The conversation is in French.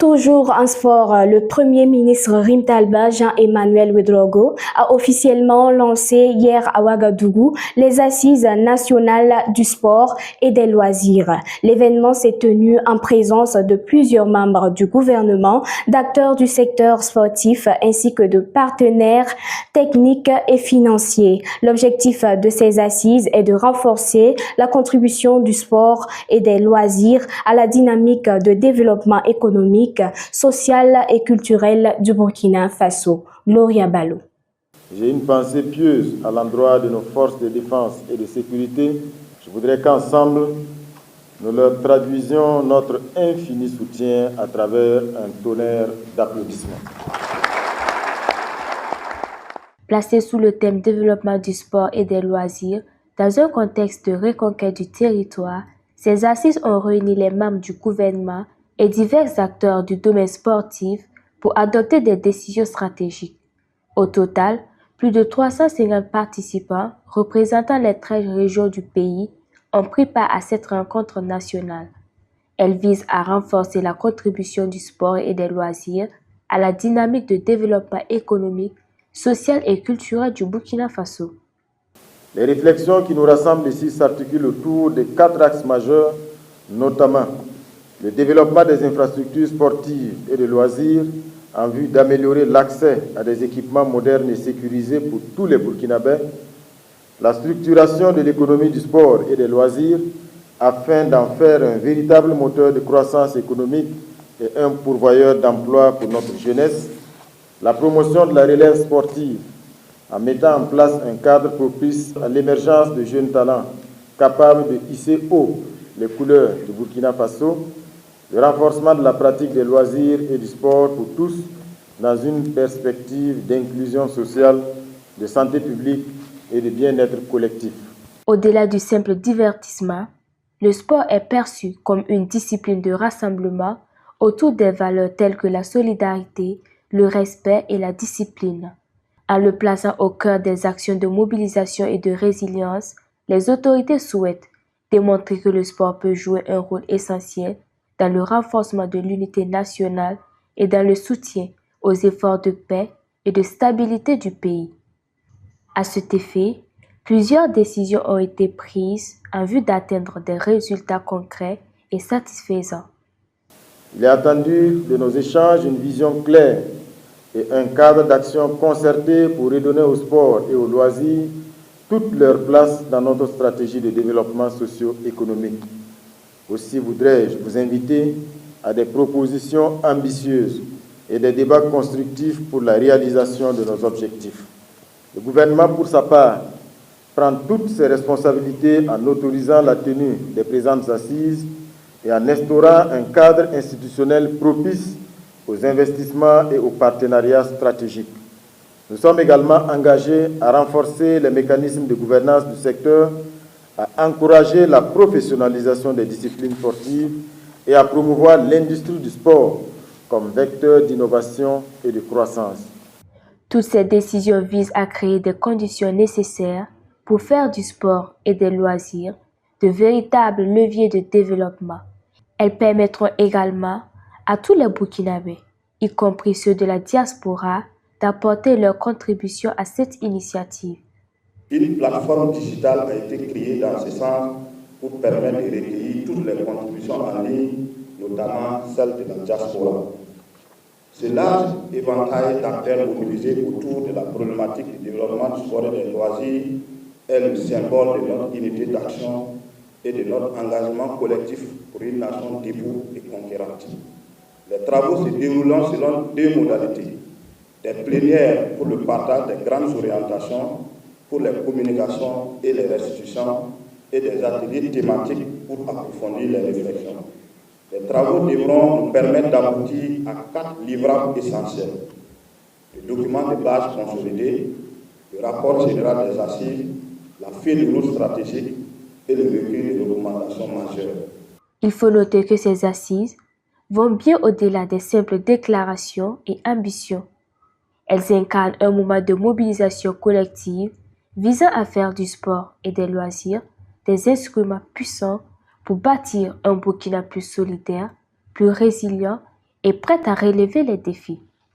Toujours en sport, le Premier ministre Rim Talba, Jean-Emmanuel Ouedraogo, a officiellement lancé hier à Ouagadougou les Assises nationales du sport et des loisirs. L'événement s'est tenu en présence de plusieurs membres du gouvernement, d'acteurs du secteur sportif ainsi que de partenaires techniques et financiers. L'objectif de ces assises est de renforcer la contribution du sport et des loisirs à la dynamique de développement économique, social et culturel du Burkina Faso. Gloria Balou. J'ai une pensée pieuse à l'endroit de nos forces de défense et de sécurité. Je voudrais qu'ensemble, nous leur traduisions notre infini soutien à travers un tonnerre d'applaudissements. Placé sous le thème développement du sport et des loisirs, dans un contexte de reconquête du territoire, ces assises ont réuni les membres du gouvernement et divers acteurs du domaine sportif pour adopter des décisions stratégiques. Au total, plus de 350 participants représentant les 13 régions du pays ont pris part à cette rencontre nationale. Elle vise à renforcer la contribution du sport et des loisirs à la dynamique de développement économique, social et culturel du Burkina Faso. Les réflexions qui nous rassemblent ici s'articulent autour de 4 axes majeurs, notamment le développement des infrastructures sportives et de loisirs en vue d'améliorer l'accès à des équipements modernes et sécurisés pour tous les Burkinabés, la structuration de l'économie du sport et des loisirs afin d'en faire un véritable moteur de croissance économique et un pourvoyeur d'emplois pour notre jeunesse, la promotion de la relève sportive en mettant en place un cadre propice à l'émergence de jeunes talents capables de hisser haut les couleurs du Burkina Faso, le renforcement de la pratique des loisirs et du sport pour tous dans une perspective d'inclusion sociale, de santé publique et de bien-être collectif. Au-delà du simple divertissement, le sport est perçu comme une discipline de rassemblement autour des valeurs telles que la solidarité, le respect et la discipline. En le plaçant au cœur des actions de mobilisation et de résilience, les autorités souhaitent démontrer que le sport peut jouer un rôle essentiel dans le renforcement de l'unité nationale et dans le soutien aux efforts de paix et de stabilité du pays. À cet effet, plusieurs décisions ont été prises en vue d'atteindre des résultats concrets et satisfaisants. Il est attendu de nos échanges une vision claire et un cadre d'action concerté pour redonner au sport et aux loisirs toute leur place dans notre stratégie de développement socio-économique. Aussi voudrais-je vous inviter à des propositions ambitieuses et des débats constructifs pour la réalisation de nos objectifs. Le gouvernement, pour sa part, prend toutes ses responsabilités en autorisant la tenue des présentes assises et en instaurant un cadre institutionnel propice aux investissements et aux partenariats stratégiques. Nous sommes également engagés à renforcer les mécanismes de gouvernance du secteur, à encourager la professionnalisation des disciplines sportives et à promouvoir l'industrie du sport comme vecteur d'innovation et de croissance. Toutes ces décisions visent à créer des conditions nécessaires pour faire du sport et des loisirs de véritables leviers de développement. Elles permettront également à tous les Burkinabés, y compris ceux de la diaspora, d'apporter leur contribution à cette initiative. Une plateforme digitale a été créée dans ce sens pour permettre de recueillir toutes les contributions en ligne, notamment celles de la diaspora. Ce large éventail d'acteurs mobilisés autour de la problématique du développement du sport et des loisirs est le symbole de notre unité d'action et de notre engagement collectif pour une nation debout et conquérante. Les travaux se déroulant selon 2 modalités. Des plénières pour le partage des grandes orientations pour les communications et les restitutions et des ateliers thématiques pour approfondir les réflexions. Les travaux devront nous permettre d'aboutir à 4 livrables essentiels. Le document de base consolidé, le rapport général des assises, la feuille de route stratégique et le recueil de recommandations majeures. Il faut noter que ces assises vont bien au-delà des simples déclarations et ambitions. Elles incarnent un moment de mobilisation collective visant à faire du sport et des loisirs des instruments puissants pour bâtir un Burkina plus solidaire, plus résilient et prête à relever les défis.